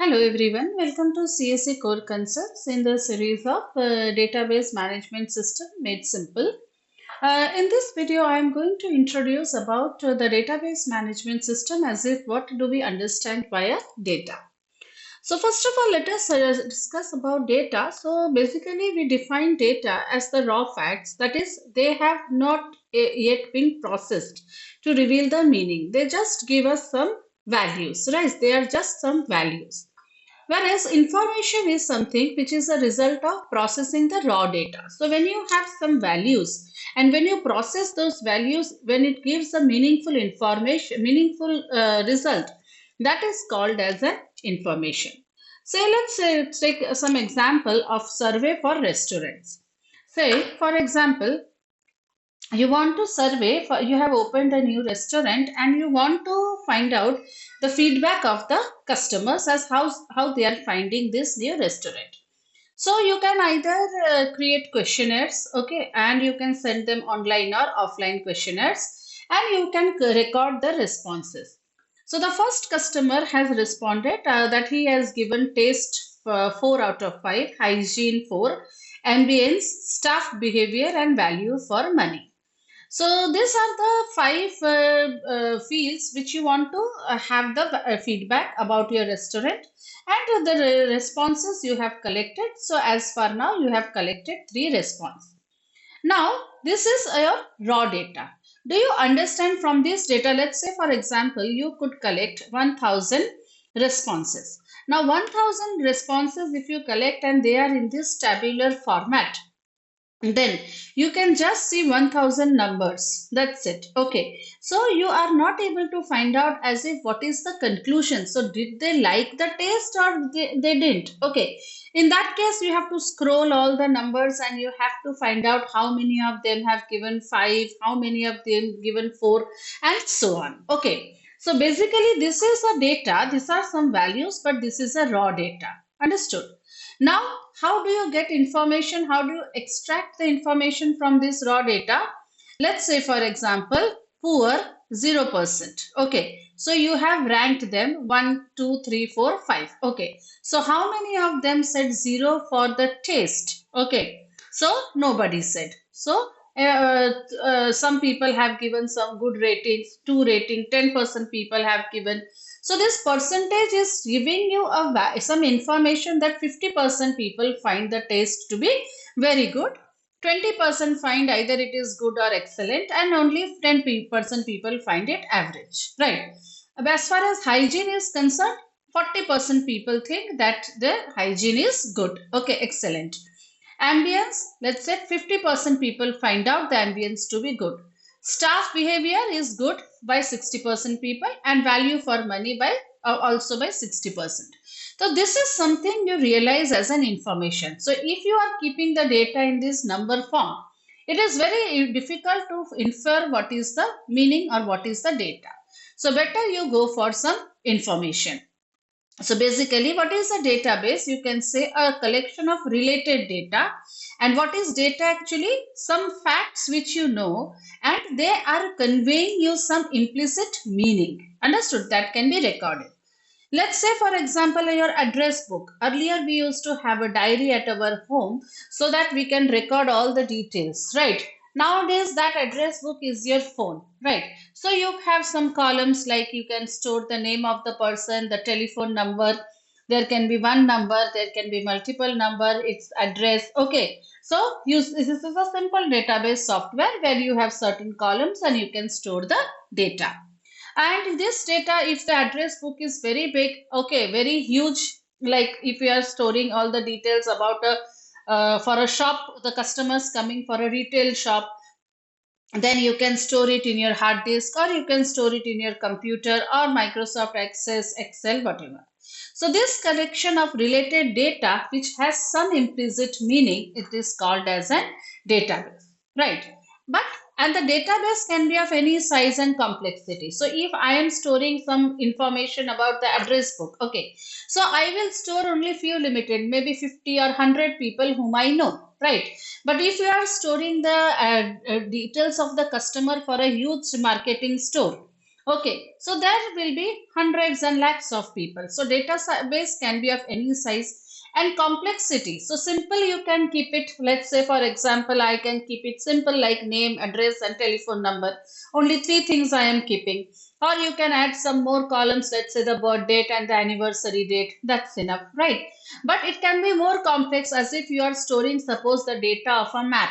Hello everyone, welcome to CSE Core Concepts in the series of Database Management System Made Simple. In this video, I am going to introduce about the database management system as if what do we understand via data. So first of all, let us discuss about data. So basically we define data as the raw facts, that is they have not yet been processed to reveal the meaning. They just give us some values, right? They are just some values. Whereas information is something which is a result of processing the raw data. So when you have some values and when you process those values, when it gives a meaningful information, meaningful result, that is called as an information. Say let's take some example of survey for restaurants. Say for example, you want to survey for you have opened a new restaurant and you want to find out the feedback of the customers as how they are finding this new restaurant. So you can either create questionnaires, okay, and you can send them online or offline questionnaires, and you can record the responses. So the first customer has responded that he has given taste 4 out of 5, hygiene 4, ambience, staff behavior, and value for money. So these are the five fields which you want to have the feedback about your restaurant and the responses you have collected. So as for now, you have collected 3 responses. Now, this is your raw data. Do you understand from this data? Let's say, for example, you could collect 1000 responses. Now, 1000 responses if you collect and they are in this tabular format, then you can just see 1000 numbers. That's it. Okay, so you are not able to find out as if what is the conclusion. So did they like the taste or they didn't? Okay, in that case you have to scroll all the numbers and you have to find out how many of them have given 5, how many of them given 4, and so on. Okay, so basically this is a data, these are some values, but this is a raw data. Understood? Now, how do you get information? How do you extract the information from this raw data? Let's say, for example, poor 0%. Okay, so you have ranked them 1, 2, 3, 4, 5. Okay, so how many of them said 0 for the taste? Okay, so nobody said. So some people have given some good ratings, 2 rating, 10% people have given. So this percentage is giving you some information that 50% people find the taste to be very good, 20% find either it is good or excellent, and only 10% people find it average, right? As far as hygiene is concerned, 40% people think that the hygiene is good, okay, excellent. Ambience, let's say 50% people find out the ambience to be good. Staff behavior is good by 60% people, and value for money by also by 60%. So this is something you realize as an information. So if you are keeping the data in this number form, it is very difficult to infer what is the meaning or what is the data. So better you go for some information. So basically, what is a database? You can say a collection of related data. And what is data actually? Some facts which you know, and they are conveying you some implicit meaning. Understood? That can be recorded. Let's say, for example, your address book. Earlier, we used to have a diary at our home so that we can record all the details, right? Nowadays, that address book is your phone, right? So you have some columns like you can store the name of the person, the telephone number. There can be one number, there can be multiple number, its address. Okay. So this is a simple database software where you have certain columns and you can store the data. And this data, if the address book is very big, okay, very huge, like if you are storing all the details about a for a shop, the customers coming for a retail shop, then you can store it in your hard disk or you can store it in your computer or Microsoft Access, Excel, whatever. So this collection of related data which has some implicit meaning, it is called as a database, right? But and the database can be of any size and complexity. So if I am storing some information about the address book, okay, so I will store only few limited, maybe 50 or 100 people whom I know, right? But if you are storing the details of the customer for a huge marketing store, Okay, so there will be hundreds and lakhs of people. So database can be of any size and complexity. So simple you can keep it. Let's say for example, I can keep it simple like name, address and telephone number. Only three things I am keeping. Or you can add some more columns, let's say the birth date and the anniversary date. That's enough, right? But it can be more complex as if you are storing, suppose, the data of a map.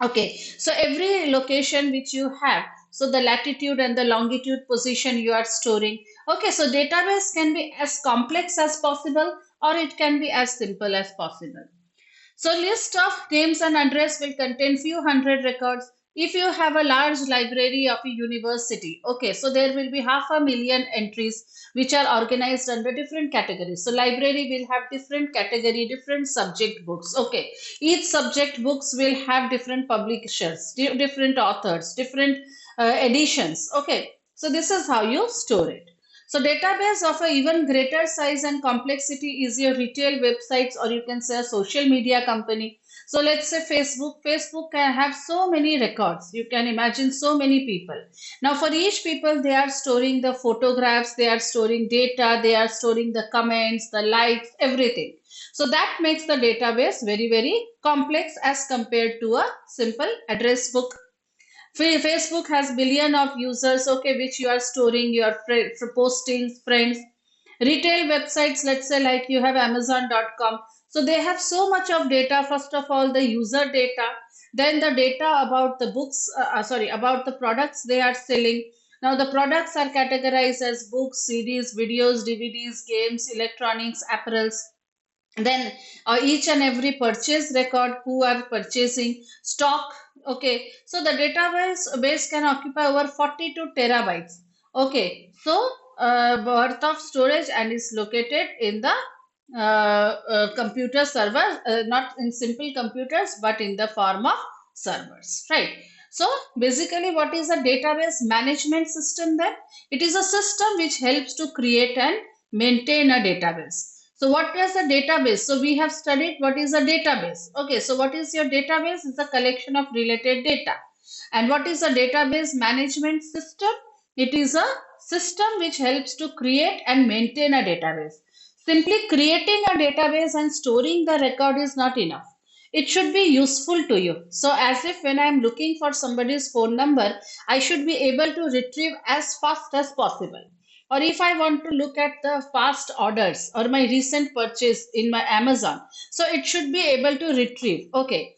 Okay, so every location which you have, so the latitude and the longitude position you are storing. Okay, so database can be as complex as possible or it can be as simple as possible. So list of names and address will contain few hundred records. If you have a large library of a university, okay, so there will be 500,000 entries which are organized under different categories. So library will have different category, different subject books. Okay, each subject books will have different publishers, different authors, different editions. Okay, so this is how you store it. So database of a even greater size and complexity is your retail websites or you can say a social media company. So let's say Facebook. Facebook can have so many records. You can imagine so many people. Now for each people, they are storing the photographs, they are storing data, they are storing the comments, the likes, everything. So that makes the database very, very complex as compared to a simple address book. Facebook has billion of users, okay, which you are storing your posting friends. Retail websites, let's say like you have Amazon.com. So they have so much of data. First of all, the user data, then the data about the books, about the products they are selling. Now the products are categorized as books, CDs, videos, DVDs, games, electronics, apparels. Then each and every purchase record, who are purchasing, stock. Okay, so the database base can occupy over 42 terabytes. Okay, so worth of storage and is located in the computer server, not in simple computers but in the form of servers, right? So basically what is a database management system then? It is a system which helps to create and maintain a database. So what is a database? So we have studied what is a database. Okay, so what is your database? It's a collection of related data. And what is a database management system? It is a system which helps to create and maintain a database. Simply creating a database and storing the record is not enough. It should be useful to you. So as if when I am looking for somebody's phone number, I should be able to retrieve as fast as possible. Or if I want to look at the past orders or my recent purchase in my Amazon, so it should be able to retrieve. Okay,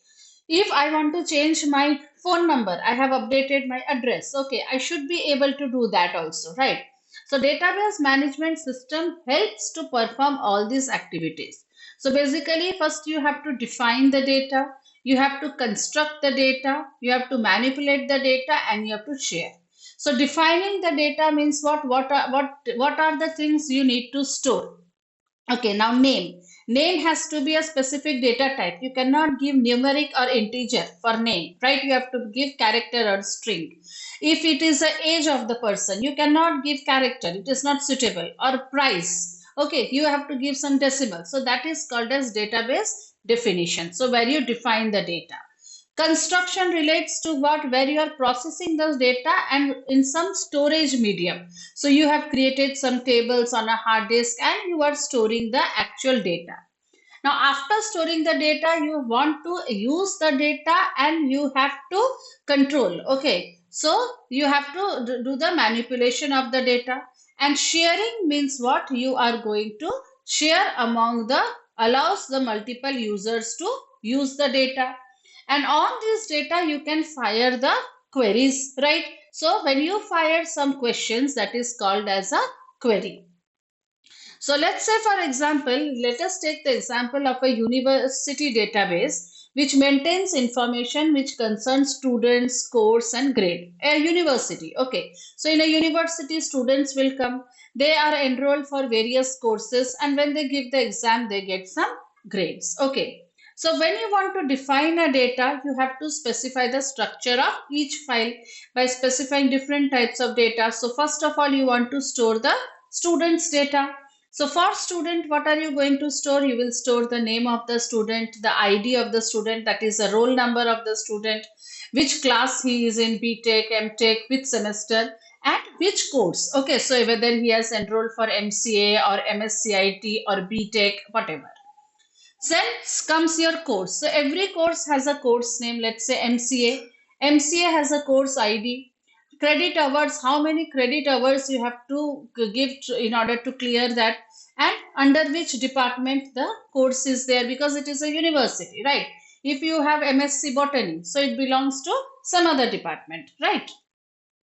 if I want to change my phone number, I have updated my address. Okay, I should be able to do that also, right? So database management system helps to perform all these activities. So basically, first you have to define the data, you have to construct the data, you have to manipulate the data, and you have to share. So defining the data means what are the things you need to store. Okay, now name. Name has to be a specific data type. You cannot give numeric or integer for name, right? You have to give character or string. If it is the age of the person, you cannot give character. It is not suitable. Or price. Okay, you have to give some decimal. So that is called as database definition. So where you define the data. Construction relates to what, where you are processing those data and in some storage medium. So you have created some tables on a hard disk and you are storing the actual data. Now after storing the data, you want to use the data and you have to control. Okay, so you have to do the manipulation of the data. And sharing means what? You are going to share among the, allows the multiple users to use the data. And on this data you can fire the queries, right? So when you fire some questions, that is called as a query. So let's say for example, let us take the example of a university database which maintains information which concerns students, course and grade. A university, okay, so in a university students will come, they are enrolled for various courses and when they give the exam they get some grades. Okay, so when you want to define a data, you have to specify the structure of each file by specifying different types of data. So first of all, you want to store the students data. So for student, what are you going to store? You will store the name of the student, the ID of the student, that is the roll number of the student, which class he is in, BTech, MTech, which semester, and which course. Okay, so whether he has enrolled for MCA or MSCIT or BTech, whatever. Then comes your course. So every course has a course name. Let's say MCA. MCA has a course ID. Credit hours, how many credit hours you have to give in order to clear that, and under which department the course is there, because it is a university, right? If you have MSc Botany, so it belongs to some other department, right?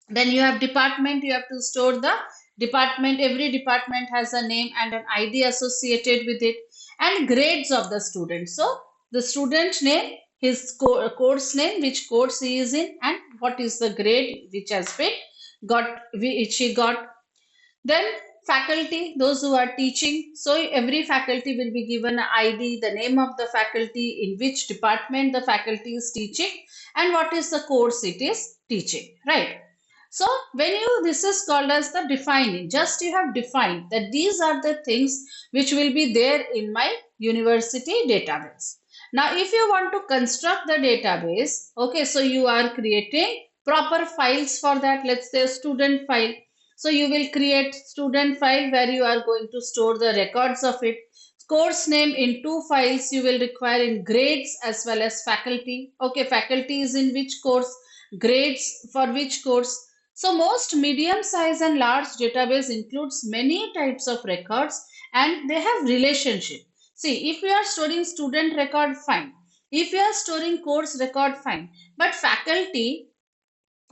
Then you have department, you have to store the department. Every department has a name and an ID associated with it, and grades of the student. So the student name, his course name, which course he is in, and what is the grade which has been got, which he got. Then faculty, those who are teaching. So every faculty will be given an ID, the name of the faculty, in which department the faculty is teaching, and what is the course it is teaching, right? So when you, this is called as the defining. Just you have defined that these are the things which will be there in my university database. Now, if you want to construct the database, okay, so you are creating proper files for that. Let's say student file. So you will create student file where you are going to store the records of it. Course name in two files you will require, in grades as well as faculty. Okay, faculty is in which course, grades for which course. So most medium size and large database includes many types of records, and they have relationship. See, if you are storing student record, fine. If you are storing course record, fine. But faculty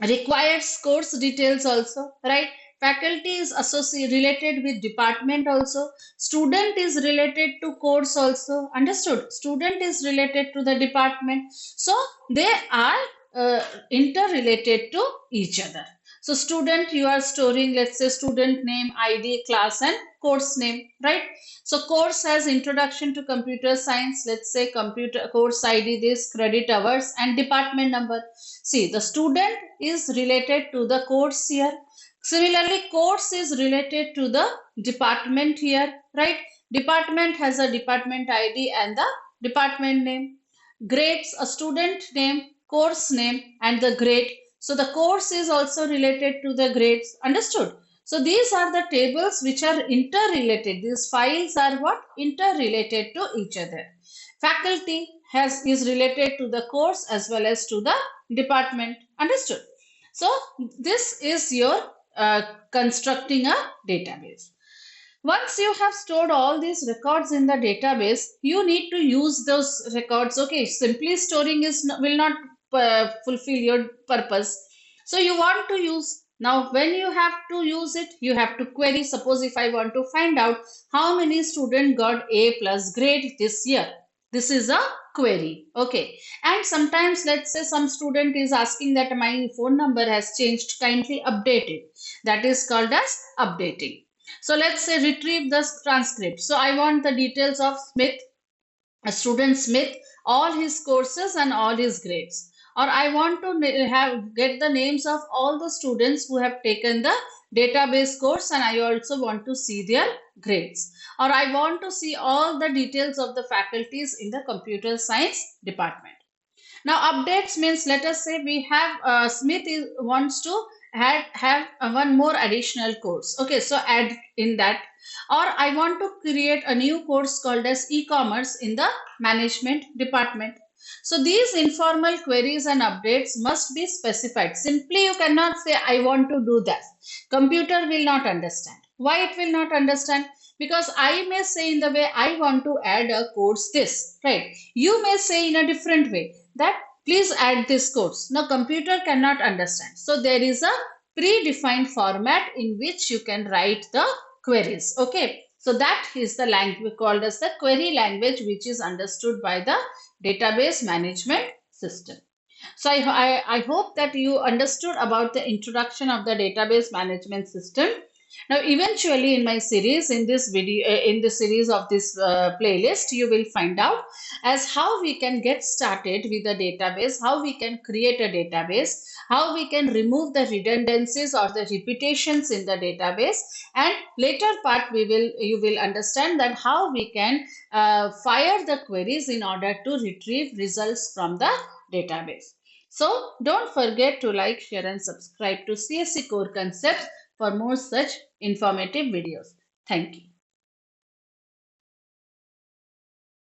requires course details also, right? Faculty is associated, related with department also. Student is related to course also. Understood? Student is related to the department. So they are interrelated to each other. So student, you are storing, let's say, student name, ID, class, and course name, right? So course has introduction to computer science. Let's say computer course ID, this, credit hours, and department number. See, the student is related to the course here. Similarly, course is related to the department here, right? Department has a department ID and the department name. Grades, a student name, course name, and the grade. So the course is also related to the grades. Understood? So these are the tables which are interrelated. These files are what? Interrelated to each other. Faculty is related to the course as well as to the department. Understood? So this is your constructing a database. Once you have stored all these records in the database, you need to use those records. Okay, simply storing is will not fulfill your purpose. So you want to use, now when you have to use it, you have to query. Suppose if I want to find out how many students got A plus grade this year, this is a query. Okay, and sometimes let's say some student is asking that my phone number has changed, kindly update it. That is called as updating. So let's say retrieve the transcript. So I want the details of Smith, student Smith, all his courses and all his grades. Or I want to get the names of all the students who have taken the database course, and I also want to see their grades. Or I want to see all the details of the faculties in the computer science department. Now updates means, let us say we have Smith wants to have one more additional course. Okay, so add in that. Or I want to create a new course called as e-commerce in the management department. So these informal queries and updates must be specified. Simply you cannot say I want to do that. Computer will not understand. Why it will not understand? Because I may say in the way I want to add a course this, right? You may say in a different way that please add this course. Now computer cannot understand. So there is a predefined format in which you can write the queries. Okay. So that is the language called as the query language, which is understood by the database management system. So I hope that you understood about the introduction of the database management system. Now, eventually in my series, in this video, in the series of this playlist, you will find out as how we can get started with a database, how we can create a database, how we can remove the redundancies or the repetitions in the database, and later part you will understand that how we can fire the queries in order to retrieve results from the database. So don't forget to like, share and subscribe to CSC Core Concepts for more such informative videos. Thank you.